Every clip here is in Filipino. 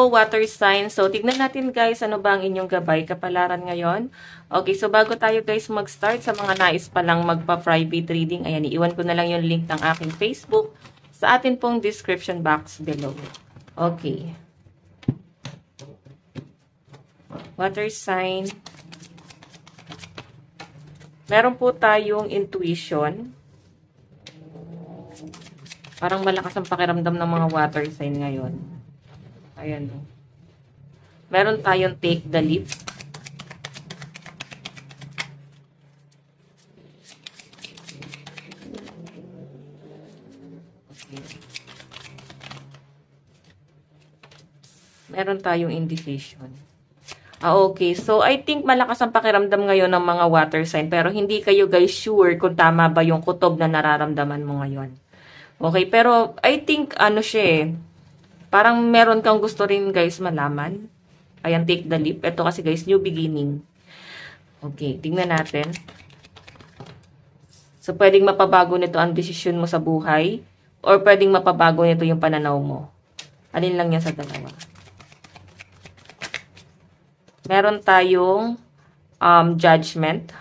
Hello, water sign. So, tignan natin guys, ano ba ang inyong gabay kapalaran ngayon. Okay, so bago tayo guys mag-start sa mga nais palang magpa-private reading, ayan, iiwan ko na lang yung link ng aking Facebook sa atin pong description box below. Okay. Water sign. Meron po tayong intuition. Parang malakas ang pakiramdam ng mga water sign ngayon. Ayan. Meron tayong take the leap. Okay. Meron tayong indecision. Okay. So, I think malakas ang pakiramdam ngayon ng mga water sign. Pero hindi kayo guys sure kung tama ba yung kutob na nararamdaman mo ngayon. Okay. Pero, I think, ano siya eh. Parang meron kang gusto rin guys malaman. Ayan, take the leap. Ito kasi guys, new beginning. Okay, tingnan natin. So, pwedeng mapabago nito ang desisyon mo sa buhay. Or pwedeng mapabago nito yung pananaw mo. Alin lang yan sa dalawa. Meron tayong judgment.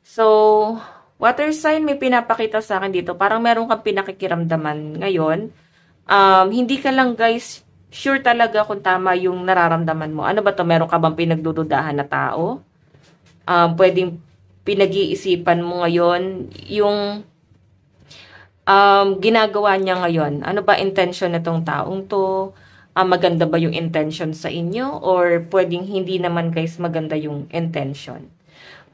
So, water sign may pinapakita sa akin dito. Parang meron kang pinakikiramdaman ngayon. Hindi ka lang guys sure talaga kung tama yung nararamdaman mo. Ano ba to? Meron ka bang pinagdududahan na tao? Pwedeng pinag-iisipan mo ngayon yung ginagawa niya ngayon. Ano ba intention nitong taong to? Maganda ba yung intention sa inyo? Or pwedeng hindi naman guys maganda yung intention.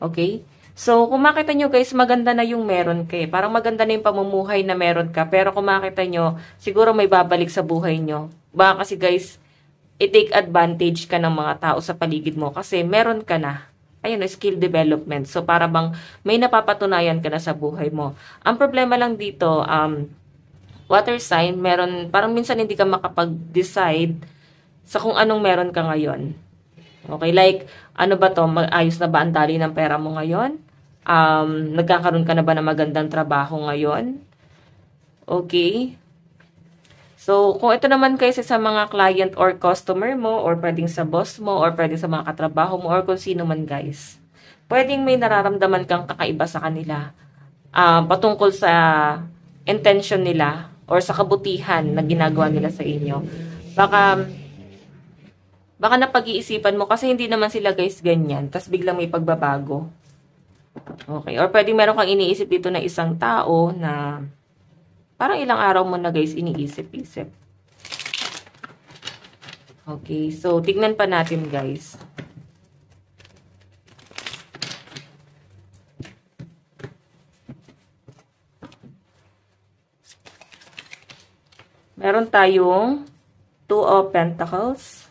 Okay? So, kung makita nyo guys, maganda na yung meron kayo. Parang maganda na yung pamumuhay na meron ka. Pero kung makita nyo, siguro may babalik sa buhay nyo. Baka kasi guys, i-take advantage ka ng mga tao sa paligid mo. Kasi meron ka na. Ayun, skill development. So, para bang may napapatunayan ka na sa buhay mo. Ang problema lang dito, water sign, meron, parang minsan hindi ka makapag-decide sa kung anong meron ka ngayon. Okay, like, ano ba to? Ayos na ba ang dali ng pera mo ngayon? Nagkakaroon ka na ba ng magandang trabaho ngayon? Okay. So, kung ito naman kasi sa mga client or customer mo, or pwedeng sa boss mo, or pwedeng sa mga katrabaho mo, or kung sino man guys, pwedeng may nararamdaman kang kakaiba sa kanila. Patungkol sa intention nila, or sa kabutihan na ginagawa nila sa inyo. Baka napag-iisipan mo kasi hindi naman sila guys ganyan. Tapos biglang may pagbabago. Okay. Or pwedeng meron kang iniisip dito na isang tao na parang ilang araw mo na guys iniisip-isip. Okay. So, tignan pa natin guys. Meron tayong Two of Pentacles.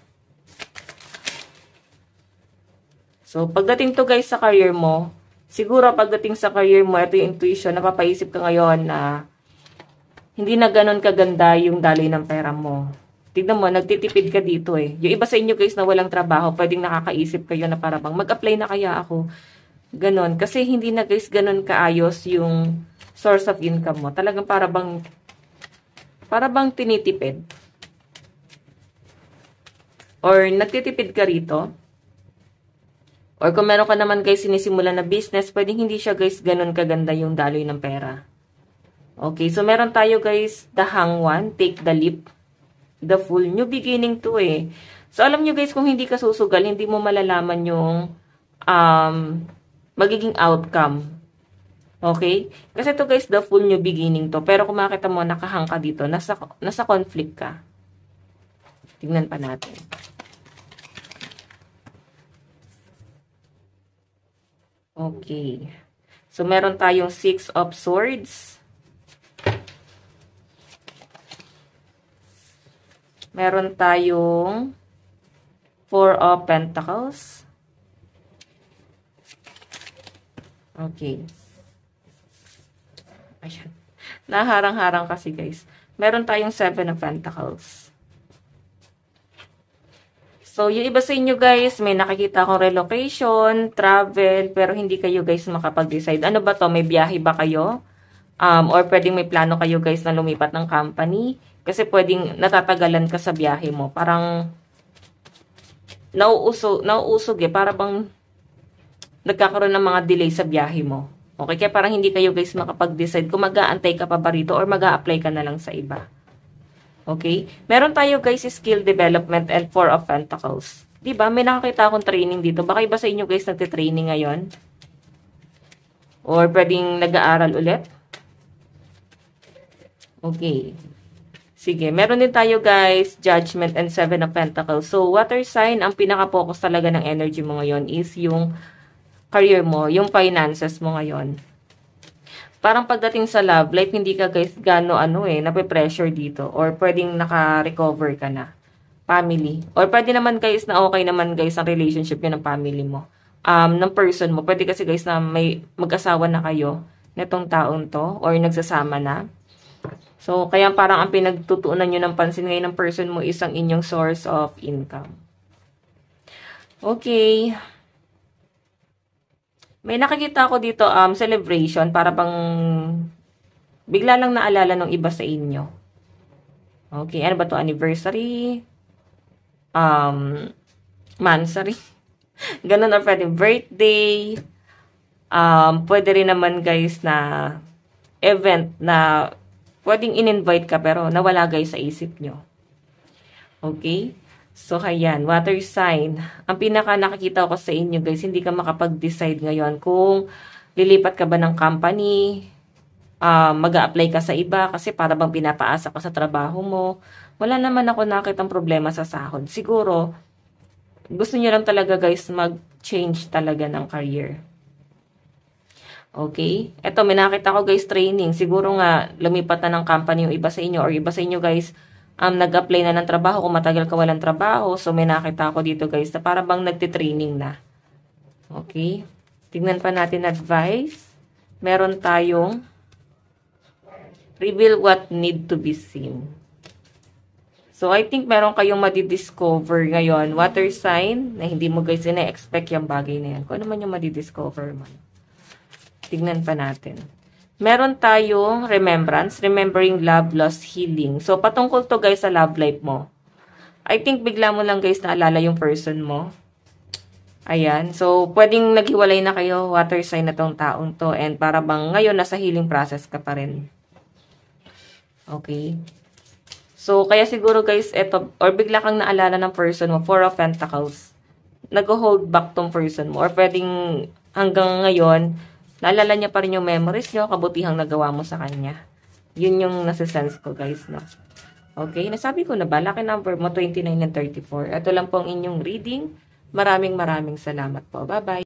So, pagdating to guys sa career mo, siguro pagdating sa career mo, ito yung intuition, napapaisip ka ngayon na hindi na ganun kaganda yung daloy ng pera mo. Tignan mo, nagtitipid ka dito eh. Yung iba sa inyo guys na walang trabaho, pwedeng nakakaisip kayo na para bang mag-apply na kaya ako. Ganon. Kasi hindi na guys ganun kaayos yung source of income mo. Talagang para bang tinitipid. Or nagtitipid ka rito. Or kung meron ka naman guys sinisimulan na business, pwedeng hindi siya guys ganun kaganda yung daloy ng pera. Okay, so meron tayo guys the Hanged, take the leap, the Fool, new beginning to eh. So alam nyo guys, kung hindi ka susugal, hindi mo malalaman yung magiging outcome. Okay? Kasi to guys, the Fool, new beginning to. Pero kung makita mo, nakahang ka dito, nasa conflict ka. Tingnan pa natin. Okay. So, meron tayong Six of Swords. Meron tayong Four of Pentacles. Okay. Ayan. Naharang-harang kasi guys. Meron tayong Seven of Pentacles. So, yung iba sa inyo guys, may nakikita akong relocation, travel, pero hindi kayo guys makapag-decide. Ano ba to? May biyahe ba kayo? Or pwedeng may plano kayo guys na lumipat ng company. Kasi pwedeng natatagalan ka sa biyahe mo. Parang nauusog eh. Para bang nagkakaroon ng mga delay sa biyahe mo. Okay, kaya parang hindi kayo guys makapag-decide kung mag-aantay ka pa ba rito or mag-a-apply ka na lang sa iba. Okay? Meron tayo guys skill development and Four of Pentacles. Diba? May nakakita akong training dito. Baka iba sa inyo guys nagte-training ngayon? Or pwedeng nag-aaral ulit? Okay. Sige, meron din tayo guys, Judgment and Seven of Pentacles. So, water sign, ang pinaka-focus talaga ng energy mo ngayon is yung career mo, yung finances mo ngayon. Parang pagdating sa love life, hindi ka guys gano nape-pressure dito. Or pwedeng naka-recover ka na. Family. Or pwede naman guys na okay naman guys ang relationship nyo ng family mo. Ng person mo. Pwede kasi guys na may mag-asawa na kayo netong taon to. Or nagsasama na. So, kaya parang ang pinagtutuunan nyo ng pansin ngayon ng person mo is ang inyong source of income. Okay. May nakikita ako dito, celebration, para bang bigla lang naalala ng iba sa inyo. Okay, ano ba to? Anniversary? Mansary? Ganun, or pwede birthday. Pwede rin naman guys na event na pwedeng in-invite ka pero nawala guys sa isip nyo. Okay? So, ayan, water sign. Ang pinaka nakikita ko sa inyo guys, hindi ka makapag-decide ngayon kung lilipat ka ba ng company, mag-a-apply ka sa iba kasi para bang pinapaasa ka sa trabaho mo. Wala naman ako nakitang problema sa sahod. Siguro, gusto nyo lang talaga guys mag-change talaga ng career. Okay? Ito, may nakita ko guys training. Siguro nga, lumipat na ng company yung iba sa inyo or iba sa inyo guys, nag-apply na ng trabaho kung matagal ka walang trabaho. So, may nakita ko dito guys na para bang nagtitraining na. Okay? Tingnan pa natin advice. Meron tayong reveal what need to be seen. So, I think meron kayong madidiscover ngayon. Water sign na hindi mo guys ina-expect yung bagay na yan. Kung ano man yung madidiscover mo. Tignan pa natin. Meron tayong remembrance, remembering love, lost, healing. So, patungkol to guys sa love life mo. I think bigla mo lang guys naalala yung person mo. Ayan. So, pwedeng naghiwalay na kayo, water sign na tong taong to. And para bang ngayon nasa healing process ka pa rin. Okay. So, kaya siguro guys, eto, or bigla kang naalala ng person mo, Four of Pentacles. Nag-hold back tong person mo. Or pwedeng hanggang ngayon, naalala niya pa rin yung memories niyo, kabutihang nagawa mo sa kanya. Yun yung nasa-sense ko, guys, no? Okay, nasabi ko na ba, lucky number mo, 29 and 34. Ito lang po ang inyong reading. Maraming salamat po. Bye-bye.